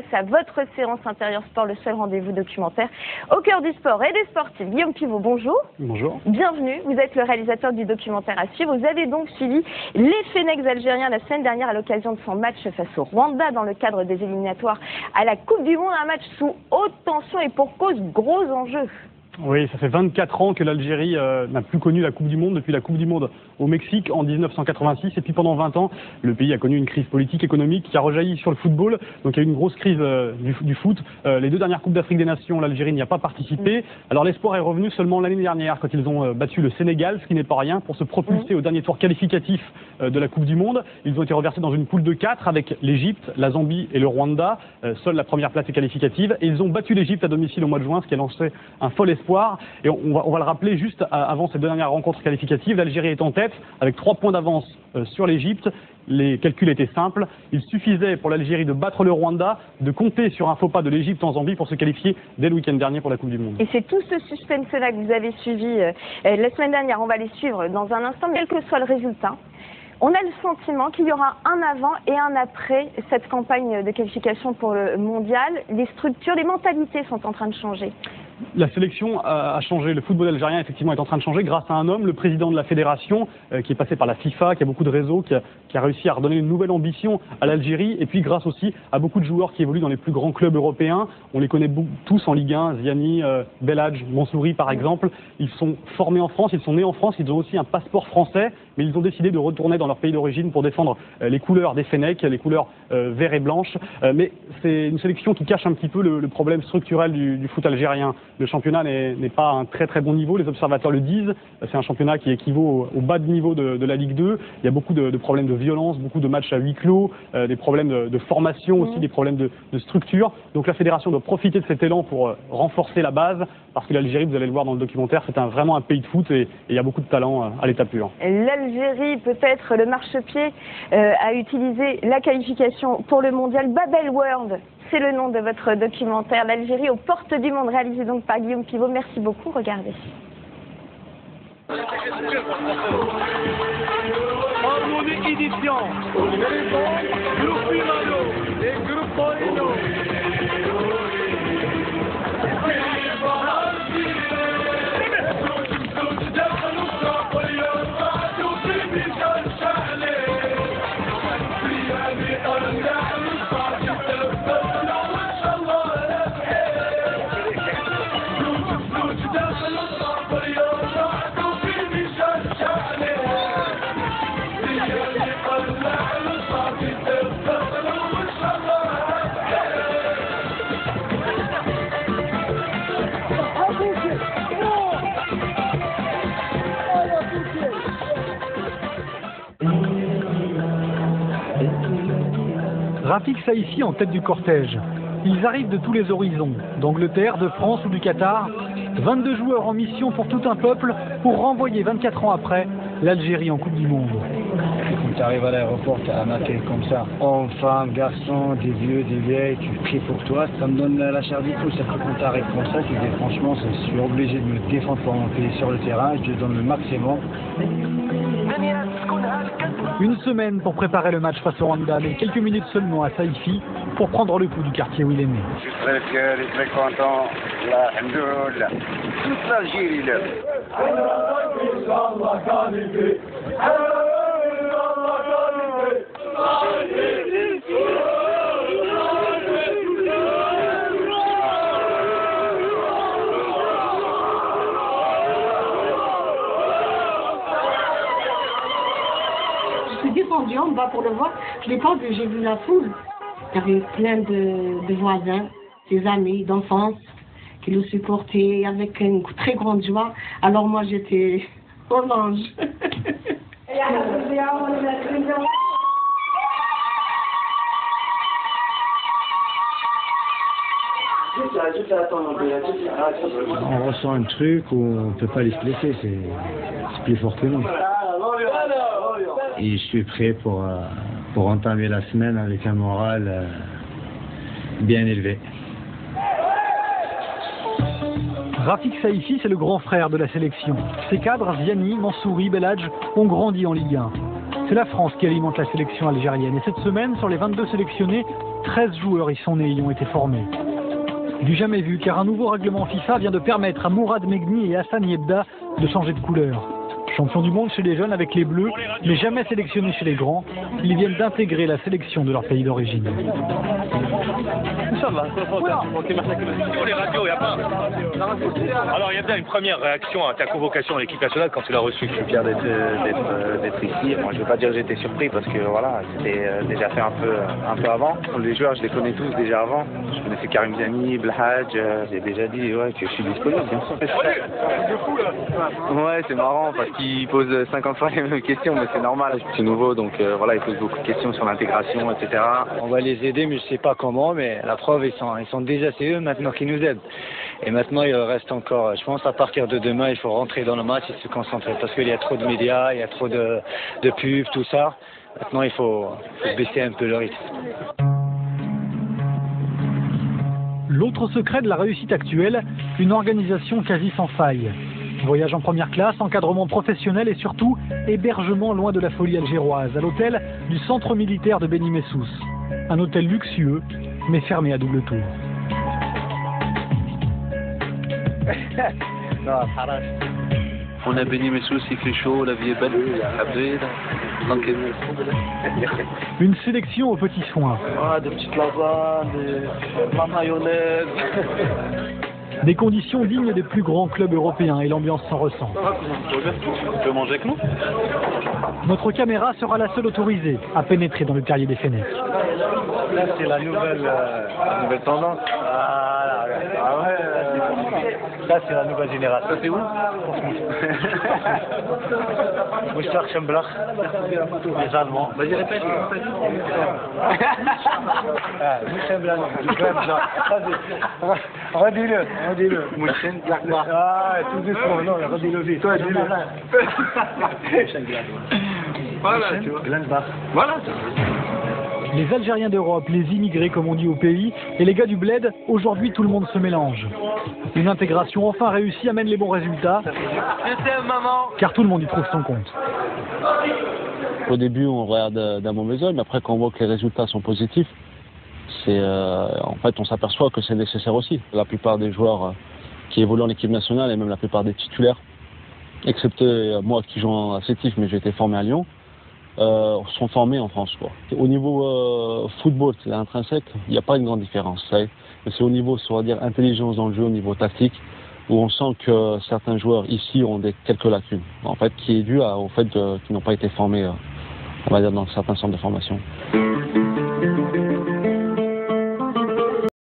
C'est à votre séance intérieure sport, le seul rendez-vous documentaire au cœur du sport et des sportifs. Guillaume Pivot, bonjour. Bonjour. Bienvenue, vous êtes le réalisateur du documentaire à suivre. Vous avez donc suivi les Fennecs algériens la semaine dernière à l'occasion de son match face au Rwanda dans le cadre des éliminatoires à la Coupe du Monde. Un match sous haute tension et pour cause gros enjeux. Oui, ça fait 24 ans que l'Algérie n'a plus connu la Coupe du Monde depuis la Coupe du Monde au Mexique en 1986. Et puis pendant 20 ans, le pays a connu une crise politique, économique qui a rejailli sur le football. Donc il y a eu une grosse crise du foot. Les deux dernières Coupes d'Afrique des Nations, l'Algérie n'y a pas participé. Alors l'espoir est revenu seulement l'année dernière quand ils ont battu le Sénégal, ce qui n'est pas rien, pour se propulser au dernier tour qualificatif de la Coupe du Monde. Ils ont été reversés dans une poule de 4 avec l'Égypte, la Zambie et le Rwanda. Seule la première place est qualificative. Et ils ont battu l'Égypte à domicile au mois de juin, ce qui a lancé un fol espoir. Et on va le rappeler juste avant ces deux dernières rencontres qualificatives, l'Algérie est en tête avec 3 points d'avance sur l'Égypte. Les calculs étaient simples. Il suffisait pour l'Algérie de battre le Rwanda, de compter sur un faux pas de l'Égypte en Zambie pour se qualifier dès le week-end dernier pour la Coupe du Monde. Et c'est tout ce suspense-là que vous avez suivi la semaine dernière. On va les suivre dans un instant, quel que soit le résultat. On a le sentiment qu'il y aura un avant et un après cette campagne de qualification pour le mondial. Les structures, les mentalités sont en train de changer. La sélection a changé. Le football algérien, effectivement, est en train de changer grâce à un homme, le président de la fédération, qui est passé par la FIFA, qui a beaucoup de réseaux, qui a réussi à redonner une nouvelle ambition à l'Algérie. Et puis grâce aussi à beaucoup de joueurs qui évoluent dans les plus grands clubs européens. On les connaît tous en Ligue 1, Ziani, Belhadj, Mansouri par exemple. Ils sont formés en France, ils sont nés en France, ils ont aussi un passeport français, mais ils ont décidé de retourner dans leur pays d'origine pour défendre les couleurs des Fennecs, les couleurs vert et blanche. Mais c'est une sélection qui cache un petit peu le problème structurel du foot algérien. Le championnat n'est pas à un très très bon niveau, les observateurs le disent. C'est un championnat qui équivaut au bas de niveau de la Ligue 2. Il y a beaucoup de problèmes de violence, beaucoup de matchs à huis clos, des problèmes de formation aussi, des problèmes de structure. Donc la fédération doit profiter de cet élan pour renforcer la base, parce que l'Algérie, vous allez le voir dans le documentaire, c'est vraiment un pays de foot et il y a beaucoup de talent à l'état pur. L'Algérie, peut-être le marchepied, a utilisé la qualification pour le mondial. Babel World, c'est le nom de votre documentaire. L'Algérie aux portes du monde, réalisé donc par Guillaume Pivot. Merci beaucoup, regardez. Harmonie édition. Rafik Saïfi en tête du cortège. Ils arrivent de tous les horizons, d'Angleterre, de France ou du Qatar. 22 joueurs en mission pour tout un peuple pour renvoyer 24 ans après l'Algérie en Coupe du Monde. Quand tu arrives à l'aéroport, tu as un accueil comme ça. Hommes, femmes, garçons, des vieux, des vieilles, tu pries pour toi. Ça me donne la chair du poule. Quand tu arrives comme ça, tu dis franchement, je suis obligé de me défendre pour mon pays sur le terrain. Je donne le maximum. Une semaine pour préparer le match face au Rwanda, mais quelques minutes seulement à Saïfi pour prendre le pouls du quartier où il est né. Je suis très fier et très content. Alhamdoulilah. Toute l'Algérie là. Je suis descendue en bas pour le voir. Je l'ai pas vu, j'ai vu la foule. Il y avait plein de voisins, des amis d'enfance qui le supportaient avec une très grande joie. Alors moi j'étais orange. On ressent un truc où on ne peut pas les laisser, c'est plus fort que nous. Et je suis prêt pour entamer la semaine avec un moral bien élevé. Rafik Saïfi, c'est le grand frère de la sélection. Ses cadres, Ziani, Mansouri, Belhadj, ont grandi en Ligue 1. C'est la France qui alimente la sélection algérienne. Et cette semaine, sur les 22 sélectionnés, 13 joueurs y sont nés et y ont été formés. Du jamais vu, car un nouveau règlement FIFA vient de permettre à Mourad Megni et Hassan Yebda de changer de couleur. Champions du monde chez les jeunes avec les bleus, mais jamais sélectionnés chez les grands, ils viennent d'intégrer la sélection de leur pays d'origine. Les radios, y a pas. Alors, il y a bien une première réaction à ta convocation à l'équipe nationale quand tu l'as reçue. Je suis fier d'être ici. Moi, je ne veux pas dire que j'étais surpris parce que voilà, c'était déjà fait un peu avant. Les joueurs, je les connais tous déjà avant. Je connaissais Karim Ziani, Blhadj. J'ai déjà dit ouais, que je suis disponible, bien sûr. Ouais, c'est marrant parce qu'ils posent 50 fois les mêmes questions, mais c'est normal. Je suis nouveau, donc voilà, ils posent beaucoup de questions sur l'intégration, etc. On va les aider, mais je ne sais pas comment. Mais la preuve, ils sont déjà, c'est eux maintenant qui nous aident. Et maintenant, il reste encore, je pense, à partir de demain, il faut rentrer dans le match et se concentrer parce qu'il y a trop de médias, il y a trop de pubs, tout ça. Maintenant, il faut baisser un peu le rythme. L'autre secret de la réussite actuelle, une organisation quasi sans faille. Voyage en première classe, encadrement professionnel et surtout hébergement loin de la folie algéroise, à l'hôtel du centre militaire de Beni Messous. Un hôtel luxueux, mais fermé à double tour. On a Beni Messous, il fait chaud, la vie est belle, tranquille. Une sélection aux petits soins. Ah, des petites lasagnes, de la mayonnaise. Des conditions dignes des plus grands clubs européens et l'ambiance s'en ressent. Tu peux manger avec nous? Notre caméra sera la seule autorisée à pénétrer dans le terrier des Fennecs. Là, c'est la nouvelle tendance. Ah ouais, ça, c'est la nouvelle génération. Ça, c'est où? Mouchtar Chemblach, les Allemands. Vas-y, répète. Redis-le. Mouchtar. Ah, tout doucement, non, redis-le vite. Toi, dis-le. Voilà, tu vois. Voilà. Les Algériens d'Europe, les immigrés comme on dit au pays, et les gars du bled, aujourd'hui tout le monde se mélange. Une intégration enfin réussie amène les bons résultats, car tout le monde y trouve son compte. Au début on regarde d'un mauvais œil, mais après quand on voit que les résultats sont positifs, en fait on s'aperçoit que c'est nécessaire aussi. La plupart des joueurs qui évoluent en équipe nationale et même la plupart des titulaires, excepté moi qui joue à Sétif mais j'ai été formé à Lyon, sont formés en France, quoi. Au niveau football, c'est intrinsèque, il n'y a pas une grande différence. Mais c'est au niveau, on va dire, intelligence dans le jeu, au niveau tactique, où on sent que certains joueurs ici ont quelques lacunes, en fait, qui est dû au fait qu'ils n'ont pas été formés, on va dire, dans certains centres de formation.